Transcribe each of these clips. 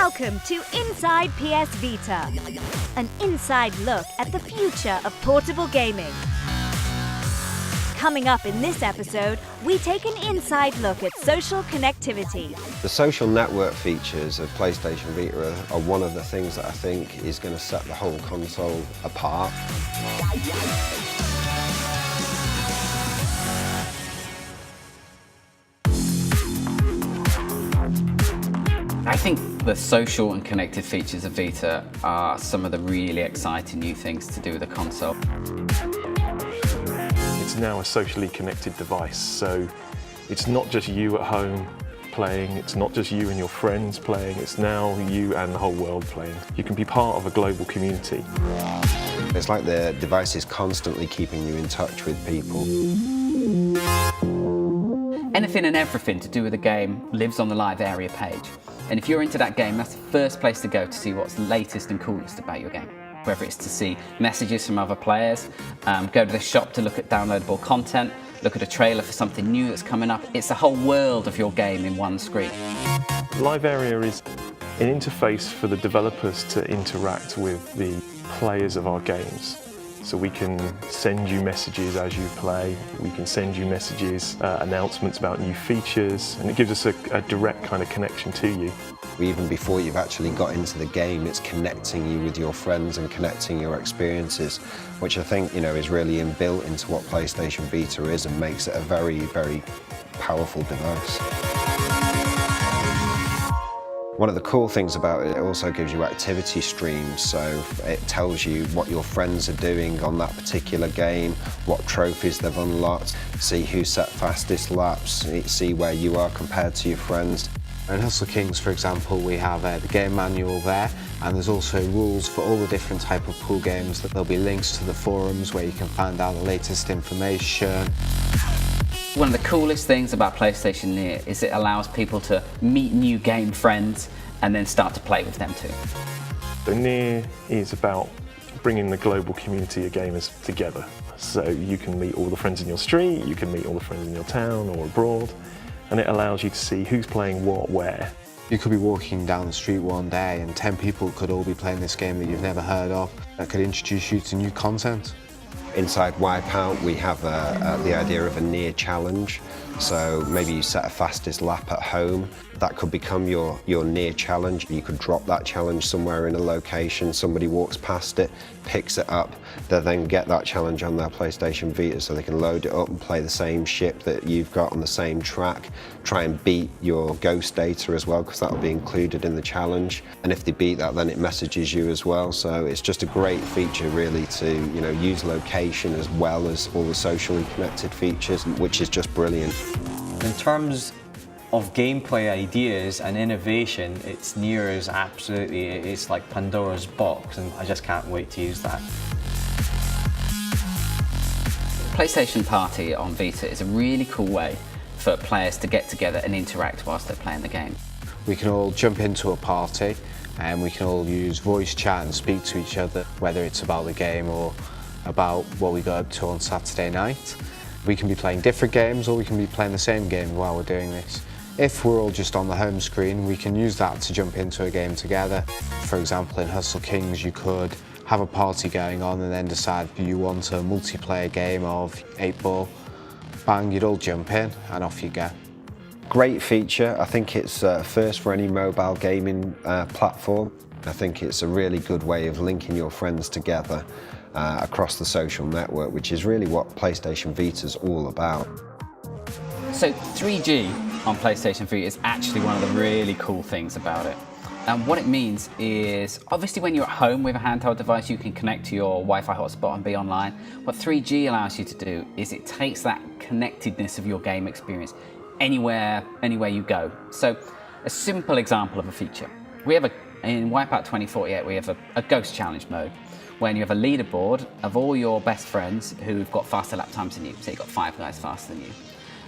Welcome to Inside PS Vita, an inside look at the future of portable gaming. Coming up in this episode, we take an inside look at social connectivity. The social network features of PlayStation Vita are one of the things that I think is going to set the whole console apart. I think the social and connected features of Vita are some of the really exciting new things to do with the console. It's now a socially connected device, so it's not just you at home playing, it's not just you and your friends playing, it's now you and the whole world playing. You can be part of a global community. It's like the device is constantly keeping you in touch with people. Anything and everything to do with the game lives on the live area page. And if you're into that game, that's the first place to go to see what's latest and coolest about your game. Whether it's to see messages from other players, go to the shop to look at downloadable content, look at a trailer for something new that's coming up. It's the whole world of your game in one screen. Live area is an interface for the developers to interact with the players of our games. So we can send you messages as you play, we can send you messages, announcements about new features, and it gives us a direct kind of connection to you. Even before you've actually got into the game, it's connecting you with your friends and connecting your experiences, which I think, is really inbuilt into what PlayStation Vita is and makes it a very, very powerful device. One of the cool things about it also gives you activity streams, so it tells you what your friends are doing on that particular game, what trophies they've unlocked, see who set fastest laps, see where you are compared to your friends. In Hustle Kings, for example, we have the game manual there, and there's also rules for all the different type of pool games. There'll be links to the forums where you can find out the latest information. One of the coolest things about PlayStation Near is it allows people to meet new game friends and then start to play with them too. So Near is about bringing the global community of gamers together. So you can meet all the friends in your street, you can meet all the friends in your town or abroad, and it allows you to see who's playing what, where. You could be walking down the street one day and 10 people could all be playing this game that you've never heard of. That could introduce you to new content. Inside Wipeout, we have the idea of a near challenge. So maybe you set a fastest lap at home. That could become your near challenge. You could drop that challenge somewhere in a location. Somebody walks past it, picks it up. They then get that challenge on their PlayStation Vita so they can load it up and play the same ship that you've got on the same track. Try and beat your ghost data as well, because that will be included in the challenge. And if they beat that, then it messages you as well. So it's just a great feature really to use location as well as all the socially connected features, which is just brilliant. In terms of gameplay ideas and innovation, it's Near is absolutely, it's like Pandora's box, and I just can't wait to use that. PlayStation Party on Vita is a really cool way for players to get together and interact whilst they're playing the game. We can all jump into a party and we can all use voice chat and speak to each other, whether it's about the game or about what we got up to on Saturday night. We can be playing different games or we can be playing the same game while we're doing this. If we're all just on the home screen, we can use that to jump into a game together. For example, in Hustle Kings, you could have a party going on and then decide you want a multiplayer game of 8-ball. Bang, you'd all jump in and off you go. Great feature. I think it's first for any mobile gaming platform. I think it's a really good way of linking your friends together across the social network, which is really what PlayStation Vita is all about. So 3G on PlayStation Vita is actually one of the really cool things about it. And what it means is, obviously when you're at home with a handheld device, you can connect to your Wi-Fi hotspot and be online. What 3G allows you to do is it takes that connectedness of your game experience anywhere you go. So a simple example of a feature. In Wipeout 2048, we have a ghost challenge mode, when you have a leaderboard of all your best friends who've got faster lap times than you. So you've got 5 guys faster than you.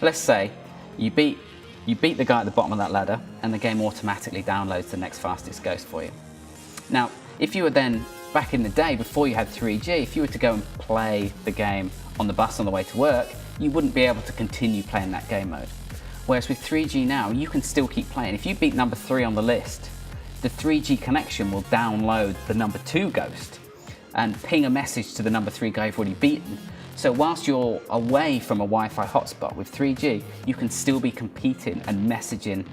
Let's say you beat the guy at the bottom of that ladder and the game automatically downloads the next fastest ghost for you. Now, if you were then, back in the day before you had 3G, if you were to go and play the game on the bus on the way to work, you wouldn't be able to continue playing that game mode. Whereas with 3G now, you can still keep playing. If you beat number 3 on the list, the 3G connection will download the number 2 ghost and ping a message to the number 3 guy you've already beaten. So whilst you're away from a Wi-Fi hotspot with 3G, you can still be competing and messaging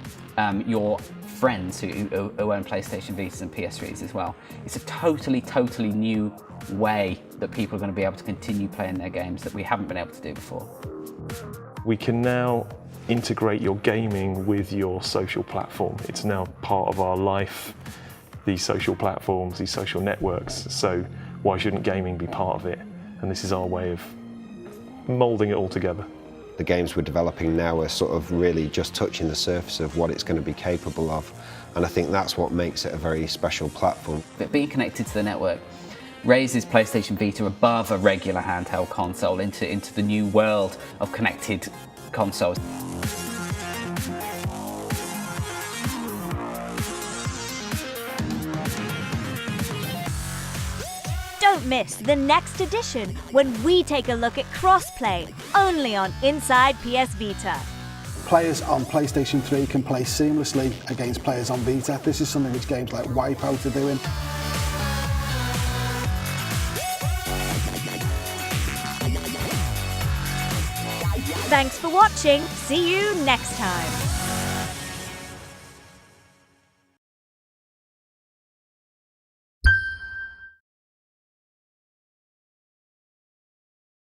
your friends who own PlayStation Vitas and PS3s as well. It's a totally new way that people are going to be able to continue playing their games that we haven't been able to do before. We can now integrate your gaming with your social platform. It's now part of our life, these social platforms, these social networks. So why shouldn't gaming be part of it? And this is our way of moulding it all together. The games we're developing now are sort of really just touching the surface of what it's going to be capable of. And I think that's what makes it a very special platform. But being connected to the network raises PlayStation Vita above a regular handheld console into the new world of connected consoles. Don't miss the next edition when we take a look at crossplay, only on Inside PS Vita. Players on PlayStation 3 can play seamlessly against players on Vita. This is something which games like Wipeout are doing. Thanks for watching. See you next time.